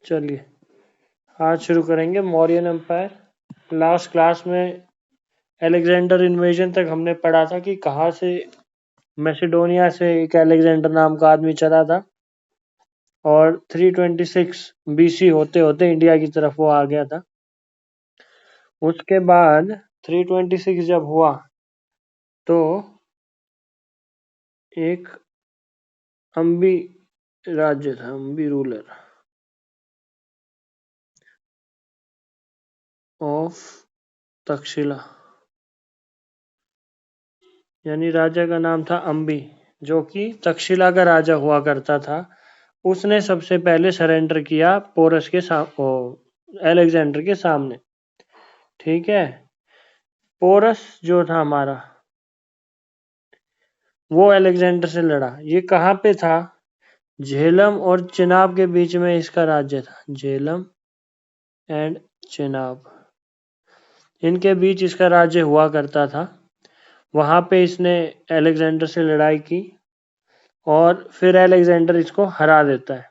चलिए आज शुरू करेंगे मौर्यन एम्पायर। लास्ट क्लास में अलेक्जेंडर इन्वेजन तक हमने पढ़ा था कि कहाँ से मैसेडोनिया से एक अलेक्जेंडर नाम का आदमी चला था और 326 बीसी होते होते इंडिया की तरफ वो आ गया था। उसके बाद 326 जब हुआ तो एक अम्बी राज्य था, अम्बी रूलर ऑफ तक्षशिला, यानी राजा का नाम था अम्बी, जो कि तक्षशिला का राजा हुआ करता था। उसने सबसे पहले सरेंडर किया पोरस के अलेक्जेंडर के सामने। ठीक है, पोरस जो था हमारा वो अलेक्जेंडर से लड़ा। ये कहाँ पे था? झेलम और चिनाब के बीच में इसका राज्य था। झेलम एंड चिनाब, इनके बीच इसका राज्य हुआ करता था। वहां पे इसने अलेक्जेंडर से लड़ाई की और फिर अलेक्जेंडर इसको हरा देता है।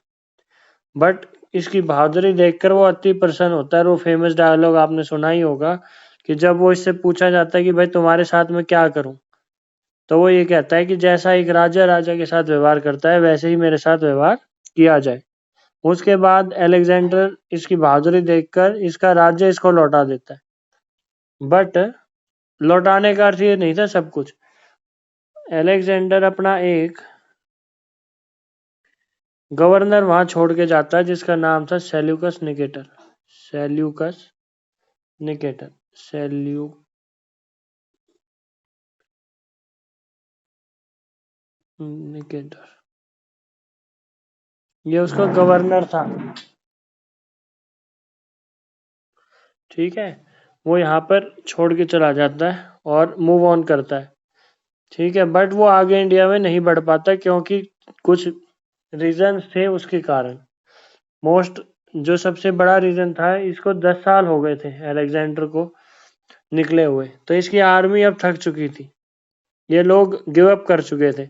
बट इसकी बहादुरी देखकर वो अति प्रसन्न होता है। वो फेमस डायलॉग आपने सुना ही होगा कि जब वो इससे पूछा जाता है कि भाई तुम्हारे साथ मैं क्या करूं, तो वो ये कहता है कि जैसा एक राजा राजा के साथ व्यवहार करता है वैसे ही मेरे साथ व्यवहार किया जाए। उसके बाद अलेक्जेंडर इसकी बहादुरी देखकर इसका राज्य इसको लौटा देता है। बट लौटाने का अर्थ ये नहीं था सब कुछ। अलेक्जेंडर अपना एक गवर्नर वहां छोड़ के जाता है जिसका नाम था Seleucus Nicator. Seleucus Nicator, Nicator, ये उसका गवर्नर था। ठीक है, वो यहाँ पर छोड़ के चला जाता है और मूव ऑन करता है। ठीक है, बट वो आगे इंडिया में नहीं बढ़ पाता क्योंकि कुछ रीजन थे उसके कारण। मोस्ट जो सबसे बड़ा रीजन था, इसको 10 साल हो गए थे अलेक्जेंडर को निकले हुए, तो इसकी आर्मी अब थक चुकी थी। ये लोग गिव अप कर चुके थे।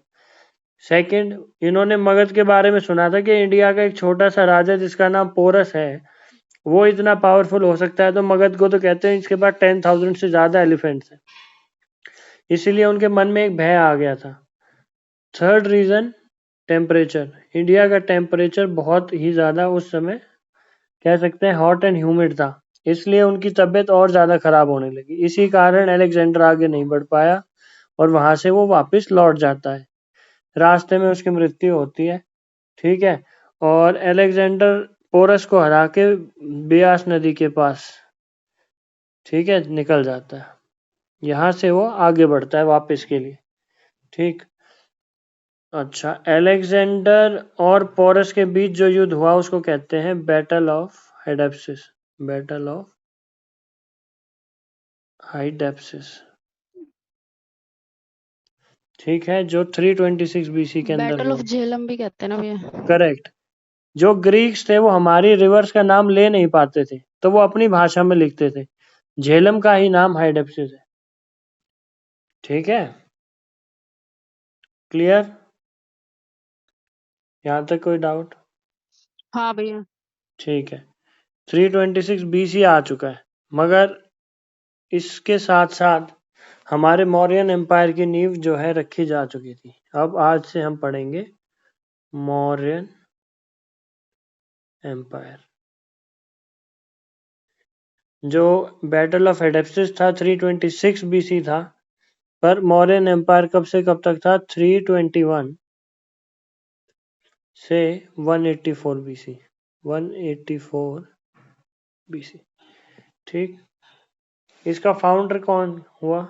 सेकंड, इन्होंने मगध के बारे में सुना था कि इंडिया का एक छोटा सा राजा जिसका नाम पोरस है वो इतना पावरफुल हो सकता है। तो मगध को तो कहते हैं इसके पास 10,000 से ज्यादा एलिफेंट्स हैं, इसीलिए उनके मन में एक भय आ गया था। Third reason, temperature. इंडिया का टेम्परेचर बहुत ही ज्यादा उस समय कह सकते हैं हॉट एंड ह्यूमिड था, इसलिए उनकी तबीयत और ज्यादा खराब होने लगी। इसी कारण अलेक्जेंडर आगे नहीं बढ़ पाया और वहां से वो वापस लौट जाता है। रास्ते में उसकी मृत्यु होती है। ठीक है, और अलेक्जेंडर पोरस को हरा के बियास नदी के पास, ठीक है, निकल जाता है। यहाँ से वो आगे बढ़ता है वापस के लिए। ठीक, अच्छा, अलेक्जेंडर और पोरस के बीच जो युद्ध हुआ उसको कहते हैं बैटल ऑफ हाइडेप्सिस। बैटल ऑफ हाइडेप्सिस, ठीक है, जो 326 बीसी के अंदर बैटल ऑफ हुआ। झेलम भी कहते हैं ना भैया। करेक्ट। जो ग्रीक्स थे वो हमारी रिवर्स का नाम ले नहीं पाते थे, तो वो अपनी भाषा में लिखते थे। झेलम का ही नाम हाइडेप्सिस है। ठीक है, क्लियर? यहाँ तक कोई डाउट? हाँ भैया। ठीक है, 326 बीसी आ चुका है, मगर इसके साथ साथ हमारे मौर्यन एम्पायर की नींव जो है रखी जा चुकी थी। अब आज से हम पढ़ेंगे मौर्यन एम्पायर। जो बैटल ऑफ एडेप्सिस था 326 बीसी था, पर मौर्यन एम्पायर कब से कब तक था? 321 से 184 बीसी। 184 बीसी। ठीक, इसका फाउंडर कौन हुआ?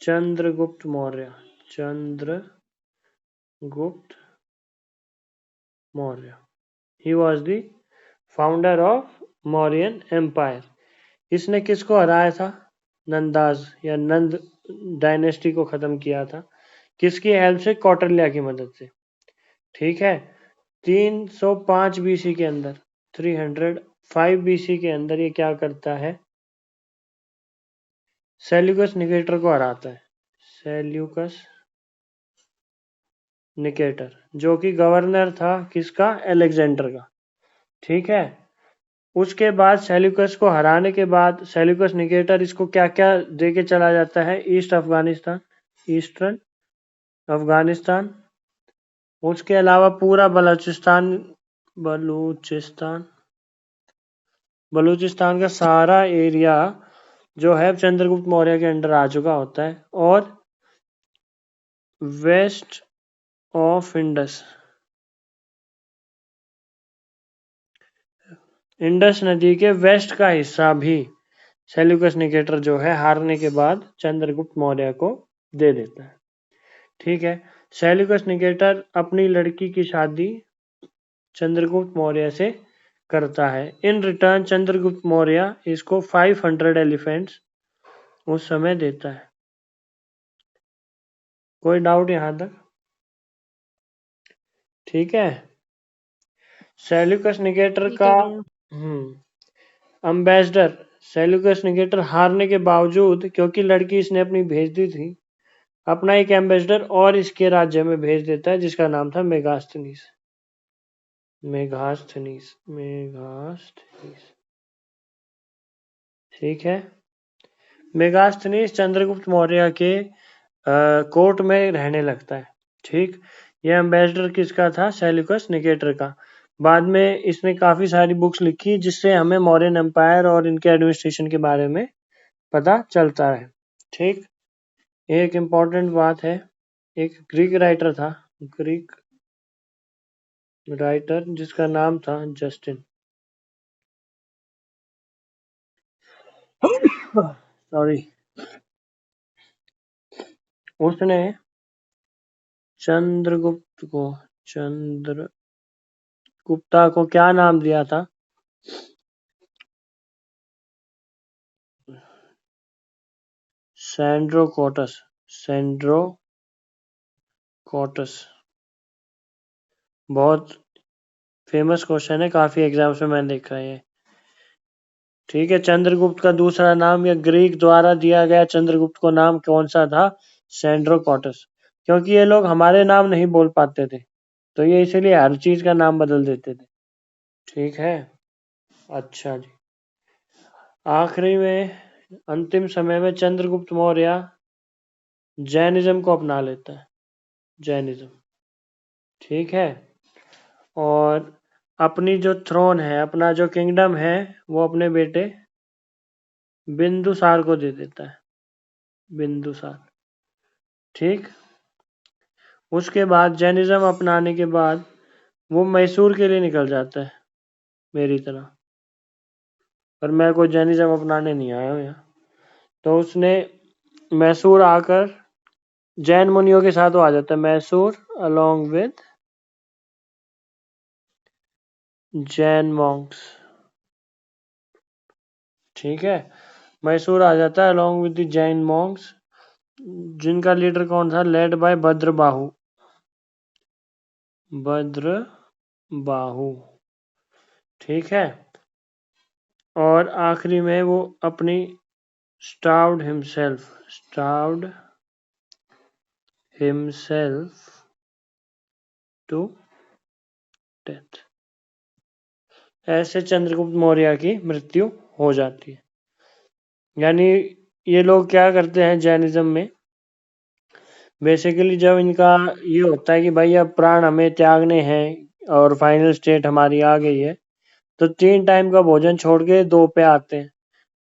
Chandragupta Maurya. Chandragupta Maurya, he was the founder of Mauryan empire. इसने किसको हराया था? नंदाज या नंद डायनेस्टी को खत्म किया था। किसकी हेल्प से? कौटिल्य की मदद से। ठीक है, 305 बीसी के अंदर, 305 बीसी के अंदर ये क्या करता है? सेल्यूकस निकेटर को हराता है। सेल्यूकस निकेटर, जो कि गवर्नर था किसका? अलेक्जेंडर का। ठीक है। उसके बाद सेल्यूकस को हराने के बाद सेल्यूकस निकेटर इसको क्या क्या दे के चला जाता है? ईस्टर्न अफगानिस्तान, उसके अलावा पूरा बलूचिस्तान बलूचिस्तान का सारा एरिया जो है चंद्रगुप्त मौर्य के अंडर आ चुका होता है। और वेस्ट ऑफ इंडस नदी के वेस्ट का हिस्सा भी सेल्यूकस निकेटर जो है हारने के बाद चंद्रगुप्त मौर्य को दे देता है। ठीक है। सेल्यूकस निकेटर अपनी लड़की की शादी चंद्रगुप्त मौर्य से करता है। इन रिटर्न चंद्रगुप्त मौर्य इसको 500 एलिफेंट्स उस समय देता है। कोई डाउट यहां तक? ठीक है। सेल्यूकस निकेटर ठीक का है भैया। अम्बेसडर सेल्यूकस निकेटर हारने के बावजूद, क्योंकि लड़की इसने अपनी भेज दी थी, अपना एक एम्बेसडर और इसके राज्य में भेज देता है जिसका नाम था मेगास्थनीस। मेगास्थनीस। ठीक है। मेगास्थनीस चंद्रगुप्त मौर्य के कोर्ट में रहने लगता है। ठीक। यह एम्बेसडर किसका था? सेल्यूकस निकेटर का। बाद में इसने काफी सारी बुक्स लिखी जिससे हमें मौर्यन एम्पायर और इनके एडमिनिस्ट्रेशन के बारे में पता चलता है। ठीक। एक इम्पॉर्टेंट बात है, एक ग्रीक राइटर था, ग्रीक राइटर जिसका नाम था जस्टिन। सॉरी। उसने चंद्रगुप्ता को क्या नाम दिया था? सैंड्रोकोटस। बहुत फेमस क्वेश्चन है, काफी एग्जाम्स में मैंने देखा है ये। ठीक है। चंद्रगुप्त का दूसरा नाम या ग्रीक द्वारा दिया गया चंद्रगुप्त को नाम कौन सा था? सैंड्रोकोटस। क्योंकि ये लोग हमारे नाम नहीं बोल पाते थे, तो ये इसीलिए हर चीज का नाम बदल देते थे। ठीक है। अच्छा जी। आखिरी में अंतिम समय में चंद्रगुप्त मौर्य जैनिज्म को अपना लेता है। जैनिज्म। ठीक है। और अपनी जो थ्रोन है, अपना जो किंगडम है, वो अपने बेटे बिंदुसार को दे देता है। बिंदुसार। ठीक। उसके बाद जैनिज्म अपनाने के बाद वो मैसूर के लिए निकल जाता है मेरी तरह। पर मैं कोई जैनिज्म अपनाने नहीं आया हूँ यहाँ। तो उसने मैसूर आकर जैन मुनियों के साथ वो आ जाता है Mysore along with Jain monks. ठीक है। मैसूर आ जाता है along with the Jain monks, जिनका लीडर कौन था? Led by Bhadrabahu. भद्रबाहु। ठीक है। और आखिरी में वो अपनी स्टार्व्ड हिमसेल्फ टू डेथ। ऐसे चंद्रगुप्त मौर्य की मृत्यु हो जाती है। यानी ये लोग क्या करते हैं जैनिज्म में, बेसिकली जब इनका ये होता है कि भाई अब प्राण हमें त्यागने हैं और फाइनल स्टेट हमारी आ गई है, तो 3 टाइम का भोजन छोड़ के 2 पे आते हैं।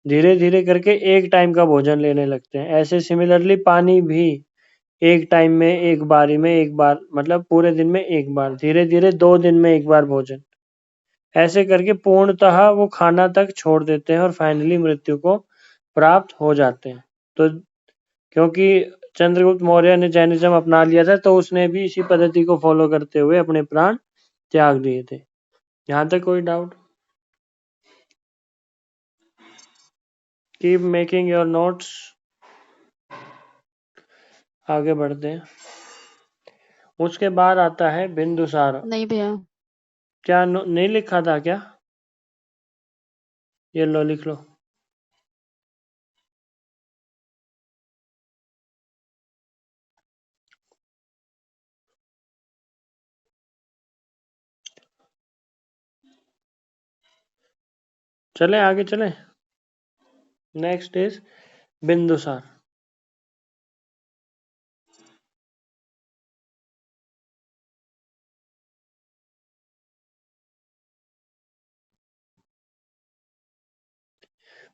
धीरे धीरे करके 1 टाइम का भोजन लेने लगते हैं। ऐसे सिमिलरली पानी भी 1 टाइम में, 1 बारी में 1 बार, मतलब पूरे दिन में 1 बार, धीरे धीरे 2 दिन में 1 बार भोजन। ऐसे करके पूर्णतः वो खाना तक छोड़ देते हैं और फाइनली मृत्यु को प्राप्त हो जाते हैं। तो क्योंकि चंद्रगुप्त मौर्य ने जैनिज्म अपना लिया था, तो उसने भी इसी पद्धति को फॉलो करते हुए अपने प्राण त्याग दिए थे। यहाँ तक कोई doubt? Keep making your notes. आगे बढ़ते हैं। उसके बाद आता है बिंदुसार। नहीं भैया। क्या नहीं लिखा था क्या? ये लो, लिख लो। चले आगे चले। Next is Bindusara.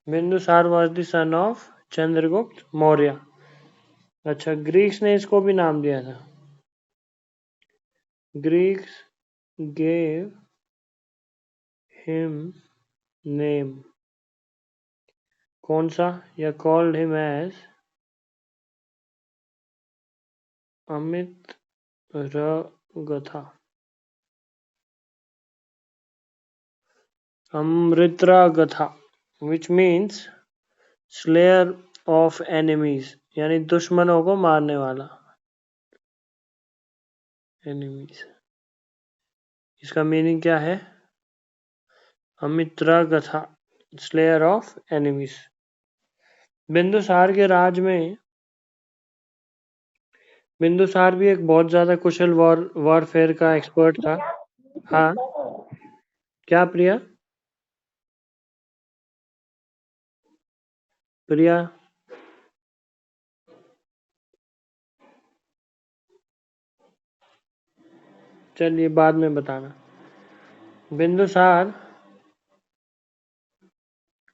Bindusara was the son of Chandragupta Maurya. अच्छा, ग्रीक्स ने इसको भी नाम दिया था। Greeks gave him name. कौन सा? या called him as Amitraghata. Amitraghata which means slayer of enemies, यानी दुश्मनों को मारने वाला। एनिमीज, इसका मीनिंग क्या है? अमृतरगथा, स्लेयर ऑफ एनिमीज। बिंदुसार के राज में बिंदुसार भी एक बहुत ज्यादा कुशल वॉरफेयर का एक्सपर्ट था। हाँ, क्या प्रिया? प्रिया, चलिए बाद में बताना। Bindusara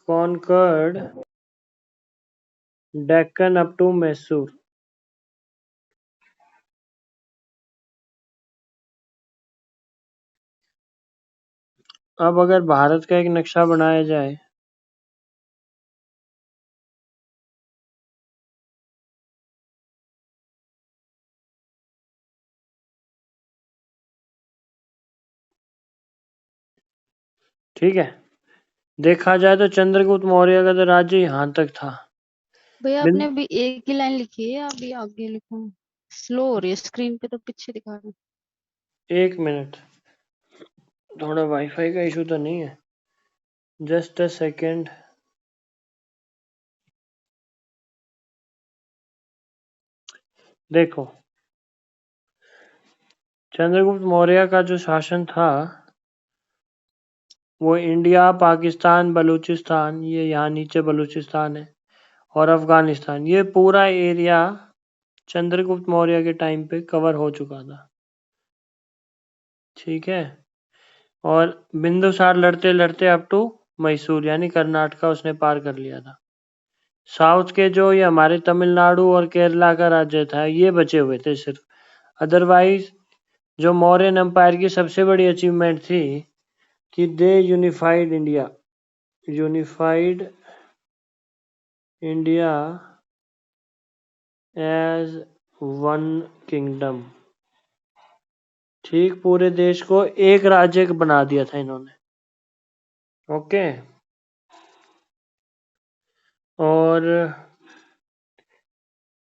conquered Deccan up to Mysore. अब अगर भारत का एक नक्शा बनाया जाए, ठीक है, देखा जाए तो चंद्रगुप्त मौर्य का तो राज्य यहाँ तक था। भैया बिन आपने अभी एक ही लाइन लिखी है, अभी आगे लिखो। स्लो हो रही है स्क्रीन पे, तो पीछे दिखा रहा है। एक मिनट, थोड़ा वाईफाई का इशू तो नहीं है? Just a second. देखो, चंद्रगुप्त मौर्य का जो शासन था वो इंडिया, पाकिस्तान, बलूचिस्तान, ये यहाँ नीचे बलूचिस्तान है, और अफगानिस्तान, ये पूरा एरिया चंद्रगुप्त मौर्य के टाइम पे कवर हो चुका था। ठीक है, और बिंदुसार लड़ते लड़ते अप टू मैसूर यानी कर्नाटका उसने पार कर लिया था। साउथ के जो ये हमारे तमिलनाडु और केरला का राज्य था ये बचे हुए थे सिर्फ। अदरवाइज जो मौर्यन एम्पायर की सबसे बड़ी अचीवमेंट थी कि they unified India. Unified India as one kingdom. ठीक, पूरे देश को एक राज्य बना दिया था इन्होंने। ओके, और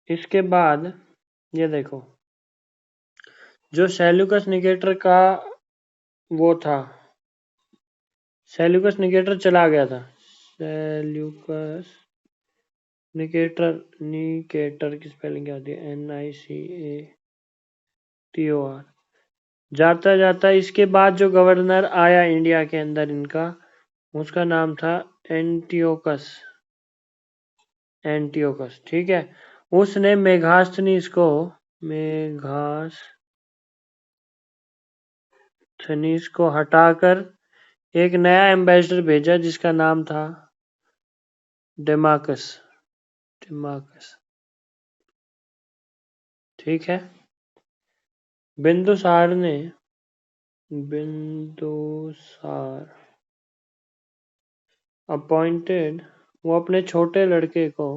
इसके बाद ये देखो, जो सेल्यूकस निकेटर का वो था, सेल्यूकस निकेटर चला गया था। सेल्यूकस निकेटर की स्पेलिंग क्या होती है? NICATOR। जाता जाता इसके बाद जो गवर्नर आया इंडिया के अंदर इनका, उसका नाम था एंटियोकस। एंटियोकस, ठीक है। उसने मेघास्थनीस को हटाकर एक नया एम्बेसडर भेजा जिसका नाम था डेमाकस। ठीक है। बिंदुसार अपॉइंटेड, वो अपने छोटे लड़के को,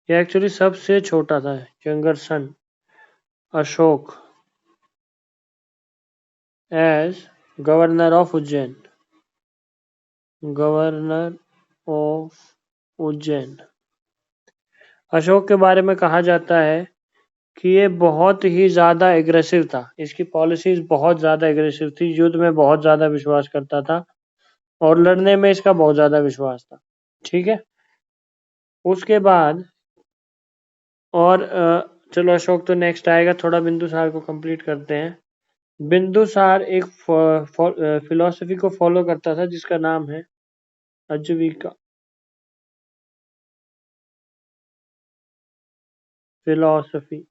ये एक्चुअली सबसे छोटा था, younger son, Ashoka, as governor of Ujjain. Governor of Ujjain. Ashoka के बारे में कहा जाता है कि ये बहुत ही ज्यादा एग्रेसिव था, इसकी पॉलिसीज बहुत ज्यादा एग्रेसिव थी, युद्ध में बहुत ज्यादा विश्वास करता था और लड़ने में इसका बहुत ज्यादा विश्वास था। ठीक है, उसके बाद और चलो अशोक तो नेक्स्ट आएगा, थोड़ा बिंदुसार को कंप्लीट करते हैं। बिंदुसार एक फिलॉसफी को फॉलो करता था जिसका नाम है अजविका फिलॉसफी।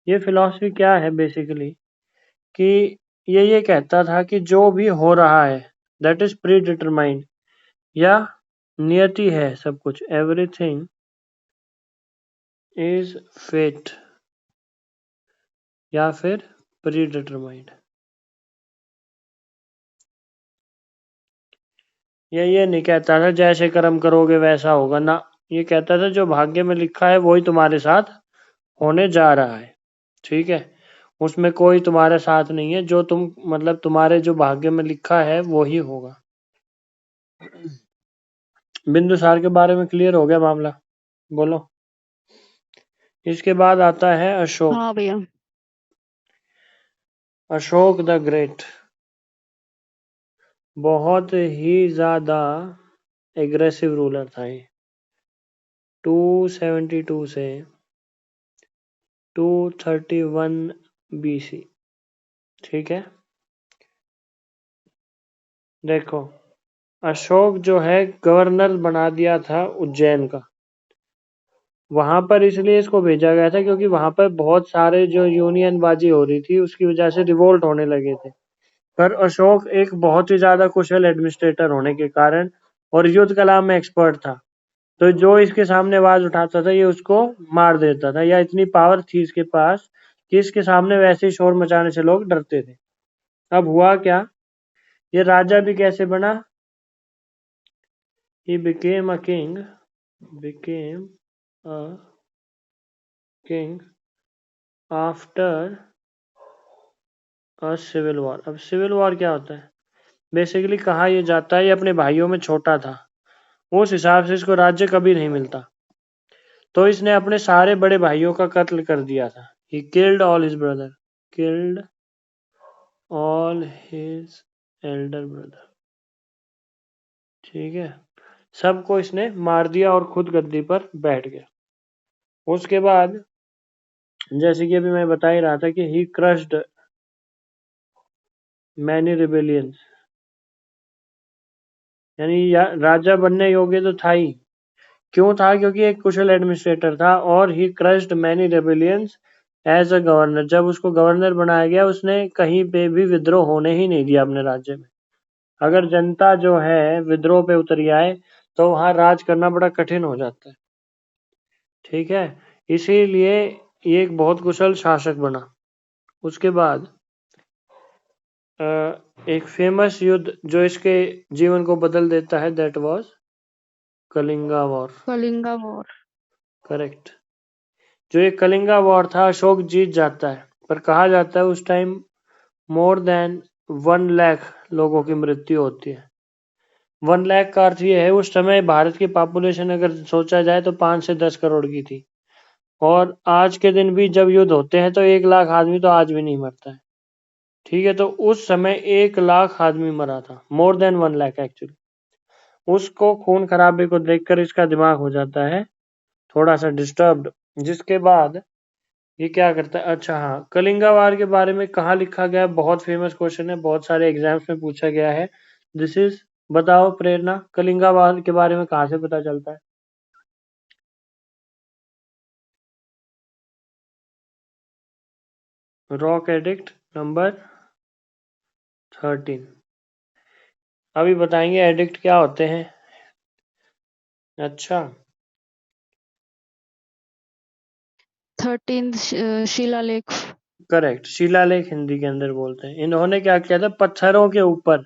ये फिलॉसफी क्या है बेसिकली कि ये कहता था कि जो भी हो रहा है दैट इज प्री डिटरमाइंड, या नियति है सब कुछ, एवरीथिंग इज फेट, या फिर प्री डिटरमाइंड। ये नहीं कहता था जैसे कर्म करोगे वैसा होगा ना, ये कहता था जो भाग्य में लिखा है वही तुम्हारे साथ होने जा रहा है। ठीक है, उसमें कोई तुम्हारे साथ नहीं है, जो तुम मतलब तुम्हारे जो भाग्य में लिखा है वो ही होगा। बिंदुसार के बारे में क्लियर हो गया मामला, बोलो। इसके बाद आता है अशोक। हाँ भैया। अशोक द ग्रेट बहुत ही ज्यादा एग्रेसिव रूलर था ये। 272 से 231 BC। ठीक है, देखो अशोक जो है गवर्नर बना दिया था उज्जैन का। वहां पर इसलिए इसको भेजा गया था क्योंकि वहां पर बहुत सारे जो यूनियन बाजी हो रही थी उसकी वजह से रिवोल्ट होने लगे थे। पर अशोक एक बहुत ही ज्यादा कुशल एडमिनिस्ट्रेटर होने के कारण और युद्ध कला में एक्सपर्ट था, तो जो इसके सामने आवाज उठाता था ये उसको मार देता था, या इतनी पावर थी इसके पास कि इसके सामने वैसे ही शोर मचाने से लोग डरते थे। अब हुआ क्या, ये राजा भी कैसे बना, he became a became a king after a civil war। अब सिविल वॉर क्या होता है, बेसिकली कहा यह जाता है ये अपने भाइयों में छोटा था, उस हिसाब से इसको राज्य कभी नहीं मिलता, तो इसने अपने सारे बड़े भाइयों का कत्ल कर दिया था। he killed all his brother, killed all his elder brother। ठीक है, सबको इसने मार दिया और खुद गद्दी पर बैठ गया। उसके बाद जैसे कि अभी मैं बता ही रहा था कि ही क्रश्ड मैनी रिबेलियंस, यानी राजा बनने योग्य तो था ही। क्यों था, क्योंकि एक कुशल एडमिनिस्ट्रेटर था, और he crushed many rebellions as a governor. जब उसको गवर्नर बनाया गया उसने कहीं पे भी विद्रोह होने ही नहीं दिया अपने राज्य में। अगर जनता जो है विद्रोह पे उतरी आए तो वहां राज करना बड़ा कठिन हो जाता है। ठीक है, इसीलिए ये एक बहुत कुशल शासक बना। उसके बाद एक फेमस युद्ध जो इसके जीवन को बदल देता है, that was Kalinga war. Kalinga war. Correct. जो ये कलिंगा वॉर था अशोक जीत जाता है, पर कहा जाता है उस टाइम मोर देन 1 लाख लोगों की मृत्यु होती है। 1 लाख का अर्थ ये है उस समय भारत की पॉपुलेशन अगर सोचा जाए तो 5 से 10 करोड़ की थी, और आज के दिन भी जब युद्ध होते हैं तो 1 लाख आदमी तो आज भी नहीं मरता है। ठीक है, तो उस समय 1 लाख आदमी मरा था, मोर देन 1 लाख एक्चुअली। उसको खून खराबे को देखकर इसका दिमाग हो जाता है थोड़ा सा डिस्टर्ब्ड, जिसके बाद ये क्या करता है, अच्छा हाँ, कलिंगा वार के बारे में कहाँ लिखा गया है, बहुत फेमस क्वेश्चन है, बहुत सारे एग्जाम्स में पूछा गया है। दिस इज, बताओ प्रेरणा, कलिंगा वार के बारे में कहाँ से पता चलता है। Rock edict number 13। अभी बताएंगे एडिक्ट क्या होते हैं। अच्छा, 13 शिलालेख। करेक्ट, शिलालेख हिंदी के अंदर बोलते हैं। इन्होंने क्या किया था, पत्थरों के ऊपर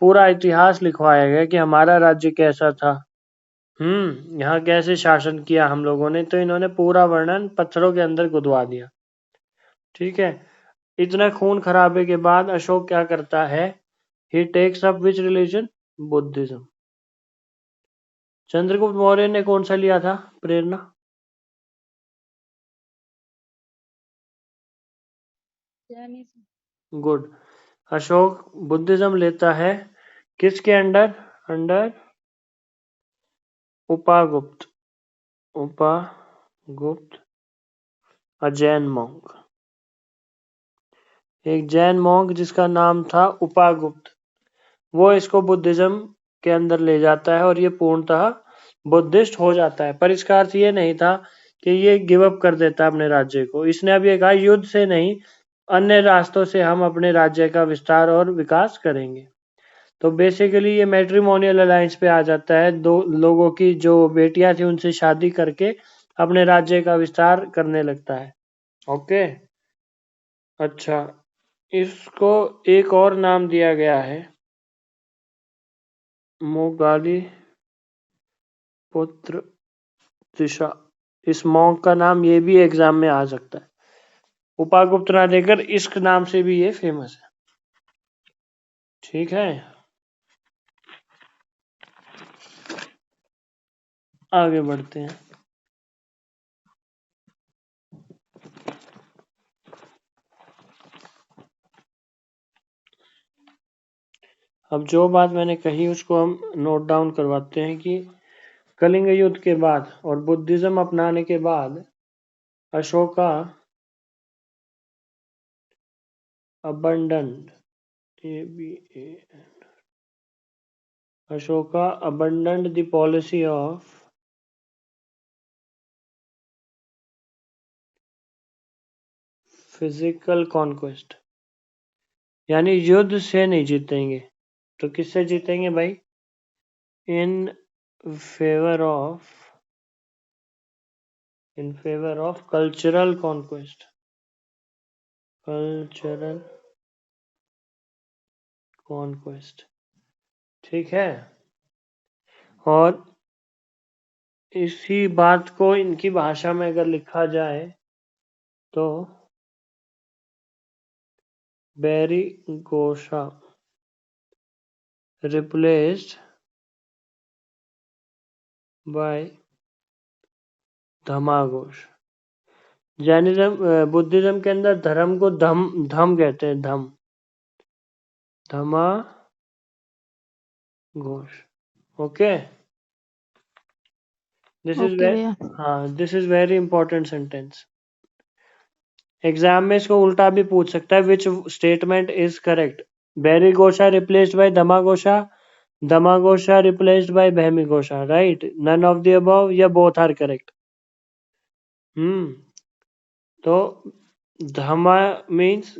पूरा इतिहास लिखवाया गया कि हमारा राज्य कैसा था, यहाँ कैसे शासन किया हम लोगों ने, तो इन्होंने पूरा वर्णन पत्थरों के अंदर गुदवा दिया। ठीक है, इतना खून खराबे के बाद अशोक क्या करता है, he takes up which religion, Buddhism. Chandragupta Maurya ने कौन सा लिया था प्रेरणा। गुड, अशोक बुद्धिज्म लेता है, किसके अंडर, अंडर उपागुप्त, उपागुप्त अ जैन monk। एक जैन मॉन्क जिसका नाम था उपागुप्त, वो इसको बुद्धिज्म के अंदर ले जाता है और ये पूर्णतः बुद्धिस्ट हो जाता है। पर इसका अर्थ ये नहीं था कि ये गिव अप कर देता अपने राज्य को। इसने अब ये कहा युद्ध से नहीं, अन्य रास्तों से हम अपने राज्य का विस्तार और विकास करेंगे। तो बेसिकली ये मैट्रिमोनियल अलायंस पे आ जाता है, दो लोगों की जो बेटियां थी उनसे शादी करके अपने राज्य का विस्तार करने लगता है। ओके, अच्छा, इसको एक और नाम दिया गया है, मोगाली पुत्र त्रिशा। इस मॉन्क का नाम ये भी एग्जाम में आ सकता है। उपागुप्त ना देकर इश्क नाम से भी ये फेमस है। ठीक है, आगे बढ़ते हैं। अब जो बात मैंने कही उसको हम नोट डाउन करवाते हैं कि कलिंग युद्ध के बाद और बुद्धिज्म अपनाने के बाद Ashoka abandoned Ashoka abandoned the policy of physical conquest, यानी युद्ध से नहीं जीतेंगे तो किससे जीतेंगे भाई? In favour of cultural conquest, cultural conquest. ठीक है, और इसी बात को इनकी भाषा में अगर लिखा जाए तो Bherighosha replaced by Dhammaghosha. Jainism Buddhism के अंदर धर्म को धम धम कहते हैं, Dhammaghosha. Okay, this is okay भैया। हाँ, this is very important sentence. Exam में इसको उल्टा भी पूछ सकता है, which statement is correct? Bherighosha replaced by Dhammaghosha, Dhammaghosha replaced by बहमी घोषा, right? None of the above या बोथ आर करेक्ट। तो धमा मीन्स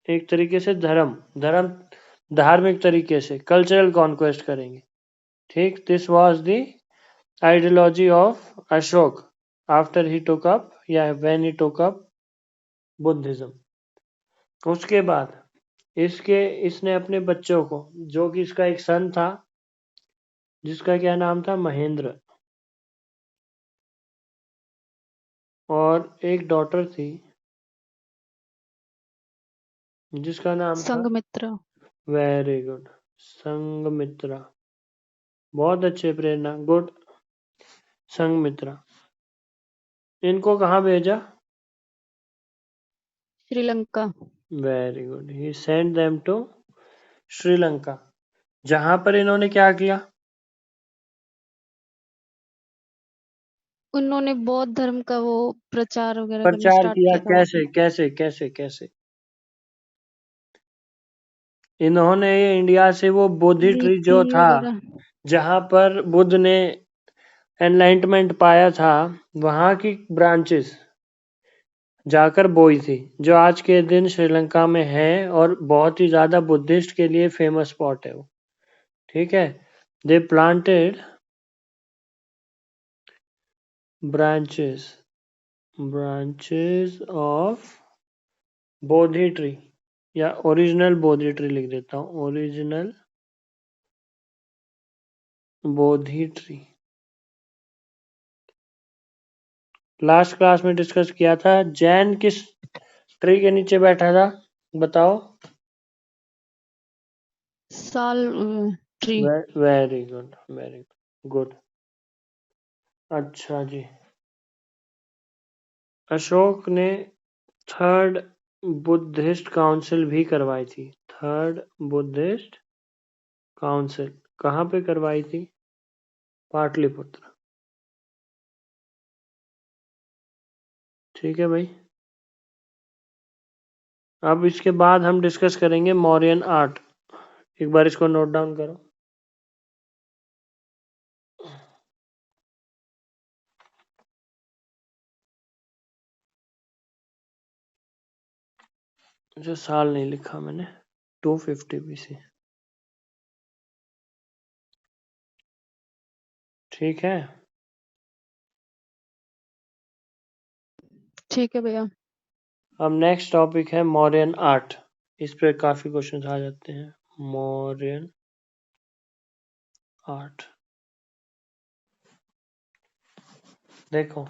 एक तरीके से धर्म, धार्मिक तरीके से कल्चरल कॉन्क्वेस्ट करेंगे। ठीक, this was the ideology of Ashoka after he took up या when he took up Buddhism. उसके बाद इसने अपने बच्चों को, जो कि इसका एक सन था जिसका क्या नाम था, महेंद्र, और एक डॉटर थी जिसका नाम था, संघमित्रा। Very good, Sanghamitra. बहुत अच्छे प्रेरणा, गुड, संघमित्रा। इनको कहाँ भेजा? Sri Lanka. Very good, he send them to Sri Lanka, जहां पर इन्होंने क्या किया? उन्होंने बौद्ध धर्म का वो प्रचार वगैरह करना प्रचार स्टार्ट किया। किया था वहां कैसे पे। कैसे कैसे कैसे? इन्होंने इंडिया से वो बोधि ट्री नीति जो था, वगैरह। जहां पर बुद्ध ने एनलाइटमेंट पाया था, वहां की ब्रांचेस जाकर बोई थी, जो आज के दिन श्रीलंका में है और बहुत ही ज्यादा बुद्धिस्ट के लिए फेमस स्पॉट है वो। ठीक है, they planted branches of Bodhi tree, या ओरिजिनल बोधि ट्री लिख देता हूँ, original Bodhi tree. Last class में डिस्कस किया था, जैन किस ट्री के नीचे बैठा था, बताओ? साल tree. Very good, very good. अच्छा जी, अशोक ने थर्ड बुद्धिस्ट काउंसिल भी करवाई थी। थर्ड बुद्धिस्ट काउंसिल कहाँ पे करवाई थी? पाटलिपुत्र। ठीक है भाई, अब इसके बाद हम डिस्कस करेंगे मौर्यन आर्ट। एक बार इसको नोट डाउन करो। जो साल नहीं लिखा मैंने, 250 BC। ठीक है। ठीक है भैया। अब नेक्स्ट टॉपिक है मौर्यन आर्ट। इस पे काफी क्वेश्चंस आ जाते हैं। मौर्यन आर्ट, देखो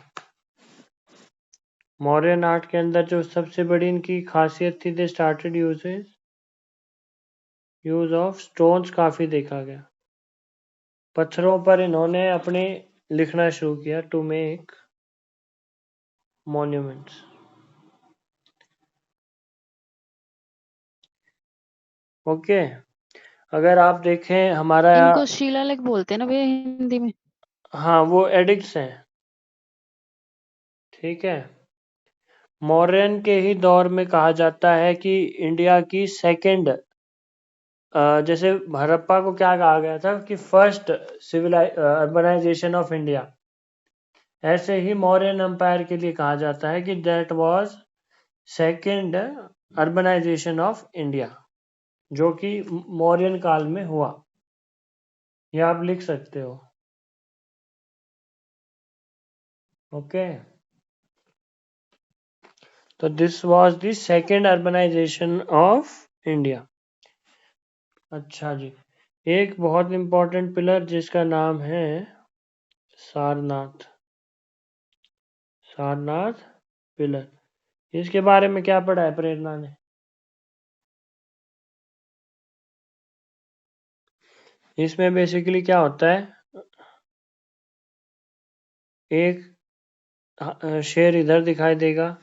मौर्यन आर्ट के अंदर जो सबसे बड़ी इनकी खासियत थी, they started use of stones काफी देखा गया। पत्थरों पर इन्होंने अपने लिखना शुरू किया, टू मेक मॉन्यूमेंट्स। ओके, अगर आप देखें हमारा, इनको शिलालेख बोलते हैं ना भैया हिंदी में। हाँ वो एडिक्ट्स हैं। ठीक है। मौर्यन के ही दौर में कहा जाता है कि इंडिया की सेकंड, जैसे हड़प्पा को क्या कहा गया था कि फर्स्ट अर्बनाइजेशन ऑफ इंडिया, ऐसे ही मौर्यन एम्पायर के लिए कहा जाता है कि that was second urbanisation of India, जो कि मौर्यन काल में हुआ। यह आप लिख सकते हो। ओके, तो this was the second urbanisation of India. अच्छा जी, एक बहुत इंपॉर्टेंट पिलर जिसका नाम है सारनाथ। सारनाथ पिलर, इसके बारे में क्या पढ़ा है प्रेरणा ने? इसमें बेसिकली क्या होता है, एक शेर इधर दिखाई देगा,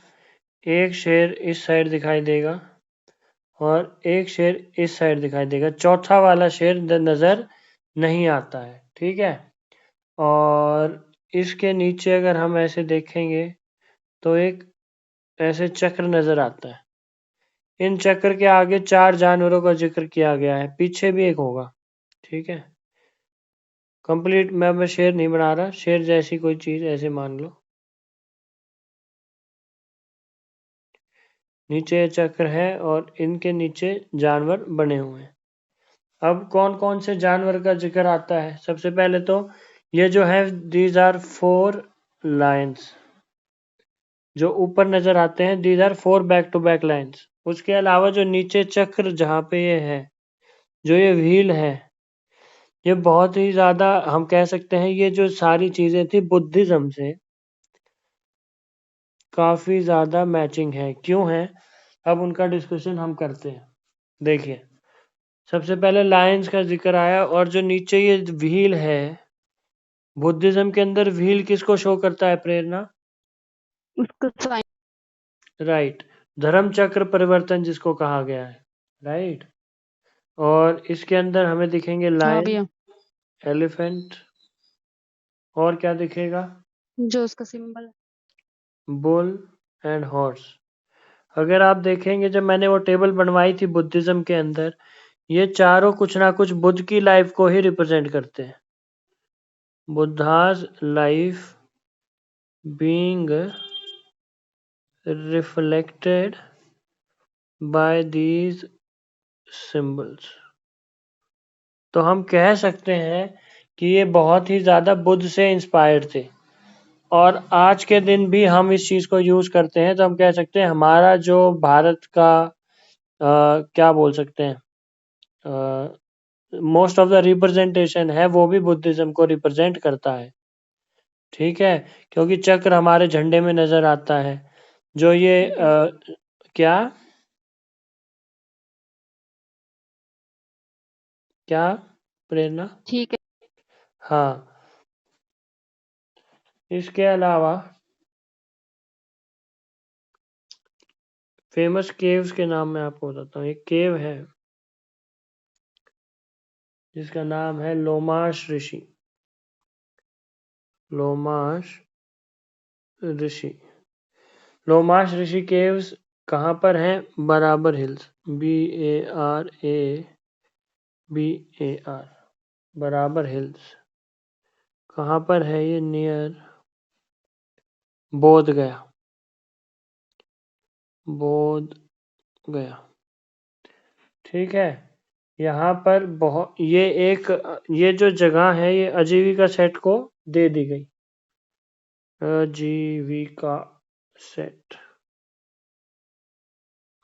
एक शेर इस साइड दिखाई देगा, और एक शेर इस साइड दिखाई देगा। चौथा वाला शेर नजर नहीं आता है। ठीक है। और इसके नीचे अगर हम ऐसे देखेंगे तो एक ऐसे चक्र नजर आता है। इन चक्र के आगे 4 जानवरों का जिक्र किया गया है, पीछे भी एक होगा। ठीक है। कंप्लीट मैं शेर नहीं बना रहा, शेर जैसी कोई चीज ऐसे मान लो। नीचे चक्र है और इनके नीचे जानवर बने हुए हैं। अब कौन कौन से जानवर का जिक्र आता है? सबसे पहले तो ये जो है, दीज आर 4 लायंस जो ऊपर नजर आते हैं, these are 4 back to back lines. उसके अलावा जो नीचे चक्र जहां पे ये है, जो ये व्हील है, ये बहुत ही ज्यादा हम कह सकते हैं, ये जो सारी चीजें थी बुद्धिज्म से काफी ज्यादा मैचिंग है। क्यों है, अब उनका डिस्कशन हम करते हैं। देखिए, सबसे पहले लायंस का जिक्र आया, और जो नीचे ये व्हील है, बुद्धिज्म के अंदर व्हील किसको शो करता है प्रेरणा? उसको साइन। राइट, धर्म चक्र परिवर्तन जिसको कहा गया है। राइट। और इसके अंदर हमें दिखेंगे हाँ लायन, भैया, एलिफेंट, और क्या दिखेगा? जो उसका सिंबल है। Bull and horse. अगर आप देखेंगे, जब मैंने वो टेबल बनवाई थी बुद्धिज्म के अंदर, ये चारों कुछ ना कुछ बुद्ध की लाइफ को ही रिप्रेजेंट करते हैं। Buddha's life being reflected by these symbols. तो हम कह सकते हैं कि ये बहुत ही ज्यादा बुद्ध से इंस्पायर्ड थे। और आज के दिन भी हम इस चीज को यूज करते हैं, तो हम कह सकते हैं हमारा जो भारत का क्या बोल सकते हैं, मोस्ट ऑफ द रिप्रेजेंटेशन है, वो भी बुद्धिज्म को रिप्रेजेंट करता है। ठीक है, क्योंकि चक्र हमारे झंडे में नजर आता है। जो ये ठीक है। क्या क्या प्रेरणा? ठीक है। हाँ, इसके अलावा फेमस केव्स के नाम मैं आपको बताता हूँ। एक केव है जिसका नाम है लोमाश ऋषि। लोमाश ऋषि, लोमाश ऋषि केव्स कहाँ पर है? बराबर हिल्स, BARABAR, बराबर हिल्स। कहाँ पर है ये? नियर बोध गया, बोध गया। ठीक है, यहाँ पर बहुत ये जो जगह है ये आजीविका सेट को दे दी गई, आजीविका सेट।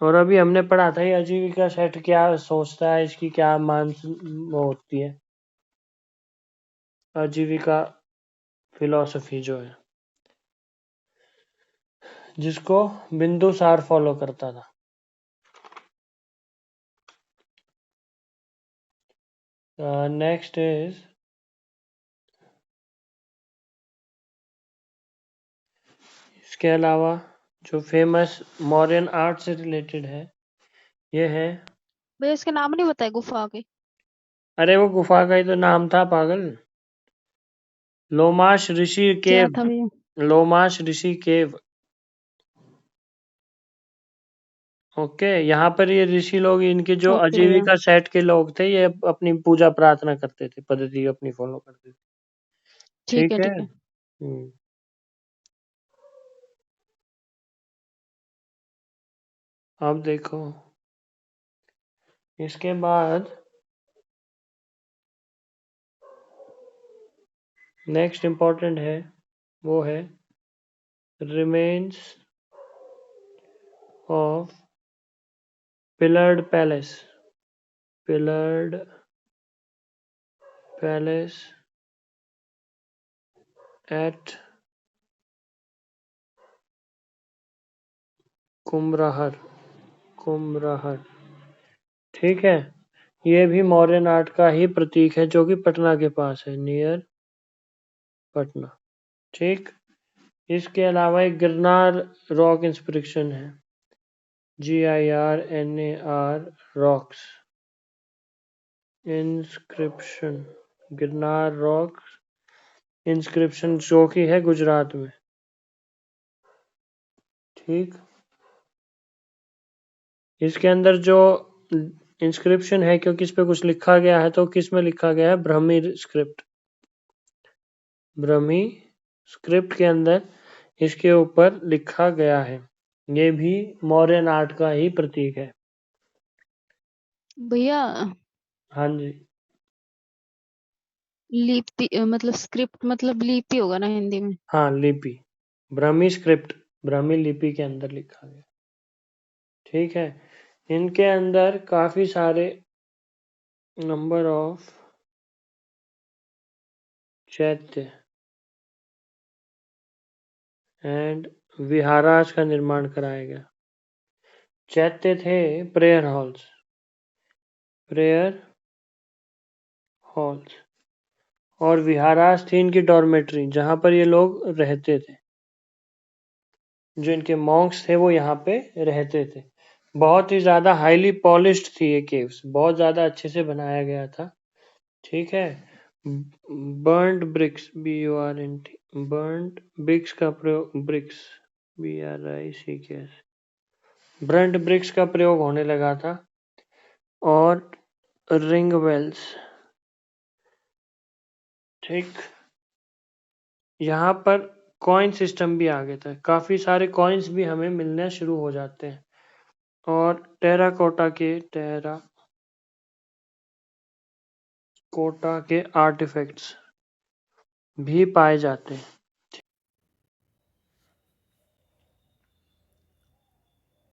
और अभी हमने पढ़ा था ये आजीविका सेट क्या सोचता है, इसकी क्या वो होती है, आजीविका फिलॉसफी जो है, जिसको बिंदुसार फॉलो करता था। नेक्स्ट इज, इसके अलावा जो फेमस मौर्यन आर्ट से रिलेटेड है ये है, भैया इसके नाम नहीं बताए गुफा के? अरे वो गुफा का ही तो नाम था पागल, लोमाश ऋषि क्या केव, था भैया? लोमाश ऋषि केव। ओके, यहाँ पर ये ऋषि लोग, इनके जो ओके भैया, आजीविका सेट के लोग थे, ये अपनी पूजा प्रार्थना करते थे, पद्धति अपनी फॉलो करते थे। ठीक ठीक है है। ठीक है। अब देखो, इसके बाद नेक्स्ट इम्पोर्टेंट है, वो है remains of pillared palace, pillared palace at Kumhrar, Kumhrar. ठीक है, ये भी मौर्यन आर्ट का ही प्रतीक है, जो कि पटना के पास है, नियर पटना। ठीक, इसके अलावा एक गिरनार रॉक इंस्क्रिप्शन है, GIRNAR rocks inscription, Girnar rock inscription, जो कि है गुजरात में। ठीक, इसके अंदर जो इंस्क्रिप्शन है, क्योंकि इस पे कुछ लिखा गया है, तो किस में लिखा गया है? ब्राह्मी स्क्रिप्ट, ब्राह्मी स्क्रिप्ट के अंदर इसके ऊपर लिखा गया है। ये भी मौर्यन आर्ट का ही प्रतीक है। भैया हाँ जी, लिपि मतलब स्क्रिप्ट मतलब लिपि होगा ना हिंदी में? हाँ लिपि, ब्राह्मी स्क्रिप्ट, ब्राह्मी लिपि के अंदर लिखा गया। ठीक है, इनके अंदर काफी सारे नंबर ऑफ चैत्य एंड विहारास का निर्माण कराया गया। चैत्य थे प्रेयर हॉल्स, प्रेयर हॉल्स, और विहारास थी इनकी डॉर्मेट्री, जहां पर ये लोग रहते थे, जो इनके मॉन्क्स थे वो यहाँ पे रहते थे। बहुत ही ज्यादा हाईली पॉलिश्ड थी ये केव्स, बहुत ज्यादा अच्छे से बनाया गया था। ठीक है, burnt bricks, BURNT, burnt bricks का प्रयोग, ब्रिक्स BRICS, बर्न्ड ब्रिक्स का प्रयोग होने लगा था। और रिंग वेल्स। ठीक, यहाँ पर कॉइन सिस्टम भी आ गया था, काफी सारे कॉइन्स भी हमें मिलने शुरू हो जाते हैं। और टेराकोटा के आर्टिफैक्ट्स भी पाए जाते हैं।